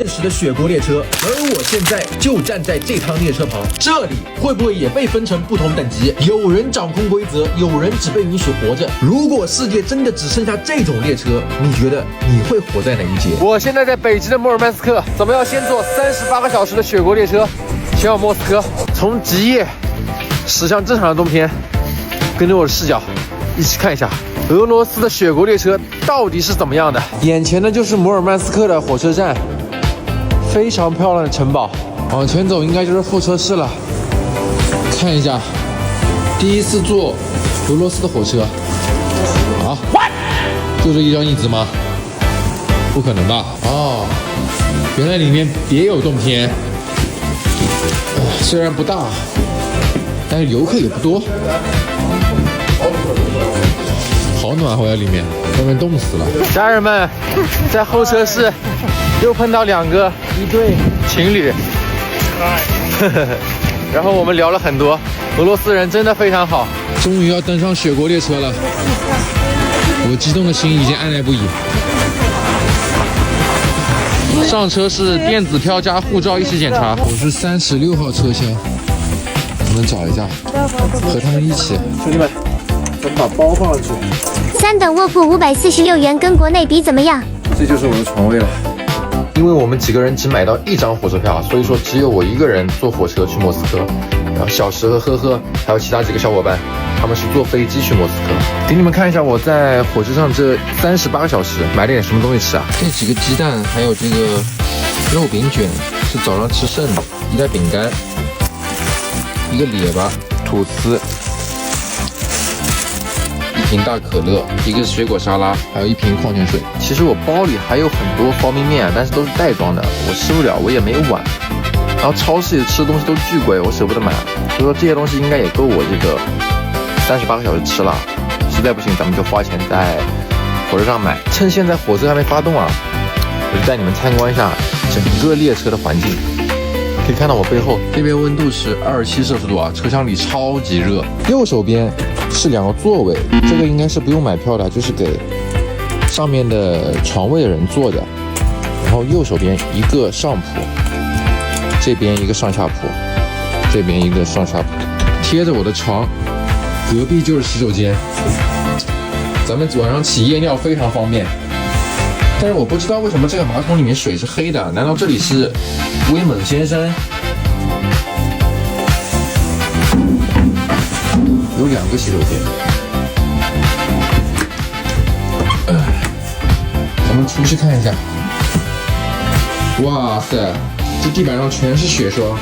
现实的雪国列车，而我现在就站在这趟列车旁。这里会不会也被分成不同等级？有人掌控规则，有人只被允许活着。如果世界真的只剩下这种列车，你觉得你会活在哪一节？我现在在北极的摩尔曼斯克，咱们要先坐38个小时的雪国列车，前往莫斯科，从极夜驶向正常的冬天。跟着我的视角，一起看一下俄罗斯的雪国列车到底是怎么样的。眼前的就是摩尔曼斯克的火车站。非常漂亮的城堡，往前走应该就是候车室了。看一下，第一次坐俄罗斯的火车，啊，就这一张椅子吗？不可能吧？哦，原来里面别有洞天。虽然不大，但是游客也不多。好暖和呀，里面，外面冻死了。家人们，在候车室又碰到一对情侣，然后我们聊了很多，俄罗斯人真的非常好。终于要登上雪国列车了，我激动的心已经按捺不已。上车是电子票加护照一起检查，我是36号车厢，我们找一下，和他们一起。兄弟们，我们把包放上去。3等卧铺546元，跟国内比怎么样？这就是我的床位了。因为我们几个人只买到1张火车票，所以说只有我一个人坐火车去莫斯科。然后小石和呵呵还有其他几个小伙伴，他们是坐飞机去莫斯科。给你们看一下我在火车上这38个小时买了点什么东西吃啊？这几个鸡蛋，还有这个肉饼卷是早上吃剩的，一袋饼干，一个列巴，吐司，一瓶大可乐，一个水果沙拉，还有一瓶矿泉水。其实我包里还有很多方便面，但是都是袋装的，我吃不了，我也没有碗。然后超市里吃的东西都巨贵，我舍不得买，所以说这些东西应该也够我这个38个小时吃了。实在不行，咱们就花钱在火车上买。趁现在火车还没发动啊，我就带你们参观一下整个列车的环境。可以看到我背后这边温度是27摄氏度啊，车厢里超级热。右手边是2个座位，这个应该是不用买票的，就是给上面的床位的人坐的。然后右手边一个上铺，这边一个上下铺，这边一个上下铺，贴着我的床，隔壁就是洗手间。咱们晚上起夜尿非常方便。但是我不知道为什么这个马桶里面水是黑的，难道这里是威猛先生？有2个洗手间。咱们出去看一下。哇塞，这地板上全是雪霜，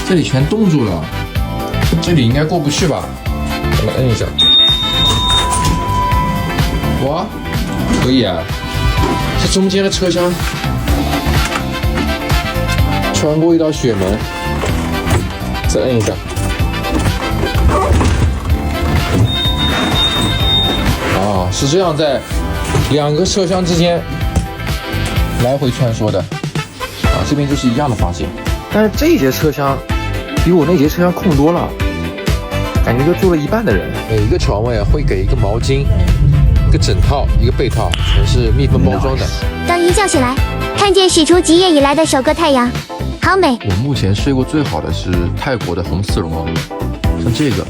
这里全冻住了，这里应该过不去吧？咱们摁一下。哇，可以啊！这中间的车厢穿过一道雪门，再摁一下。啊，是这样在2个车厢之间来回穿梭的。啊，这边就是一样的发现，但是这节车厢比我那节车厢空多了，感觉就坐了一半的人。每一个床位会给一个毛巾。一个枕套，一个被套，全是密封包装的。当一觉醒来，看见洗出极夜以来的首个太阳，好美。我目前睡过最好的是泰国的红丝绒袄，像这个，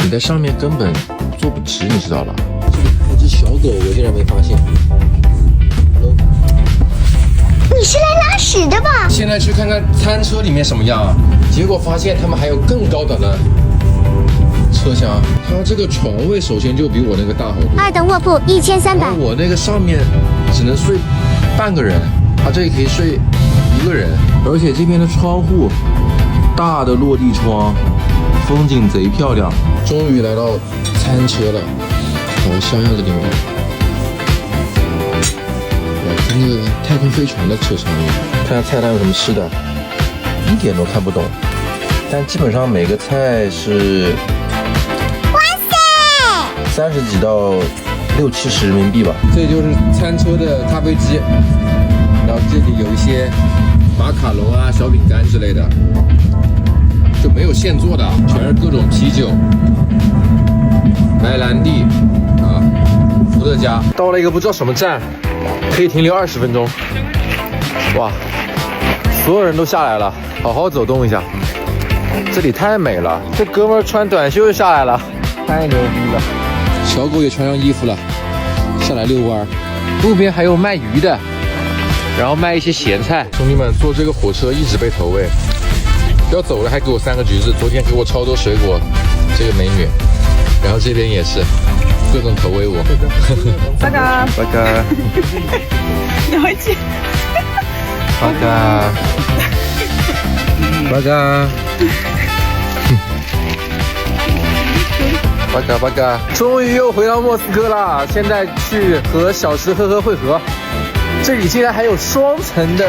你在上面根本坐不直，你知道吧？这里还有只小狗，我竟然没发现。你是来拉屎的吧？现在去看看餐车里面什么样啊？结果发现他们还有更高档的车厢，它这个床位首先就比我那个大好多。2等卧铺1300。我那个上面只能睡半个人，它这里可以睡1个人，而且这边的窗户大的落地窗，风景贼漂亮。终于来到餐车了，好香呀这地方！哇，跟那个太空飞船的车厢一样。看下菜单有什么吃的，一点都看不懂，但基本上每个菜是30几到60、70人民币吧。这就是餐车的咖啡机，然后这里有一些马卡龙啊、小饼干之类的，就没有现做的，全是各种啤酒、白兰地啊、伏特加。到了一个不知道什么站，可以停留20分钟。哇，所有人都下来了，好好走动一下。这里太美了，这哥们儿穿短袖就下来了，太牛逼了。小狗也穿上衣服了，下来遛弯。路边还有卖鱼的，然后卖一些咸菜。兄弟们，坐这个火车一直被投喂，要走了还给我3个橘子，昨天给我超多水果，这个美女。然后这边也是各种投喂我。拜拜拜拜。你回去。拜拜。拜拜。巴嘎巴嘎，终于又回到莫斯科了。现在去和小池喝会合，这里竟然还有双层的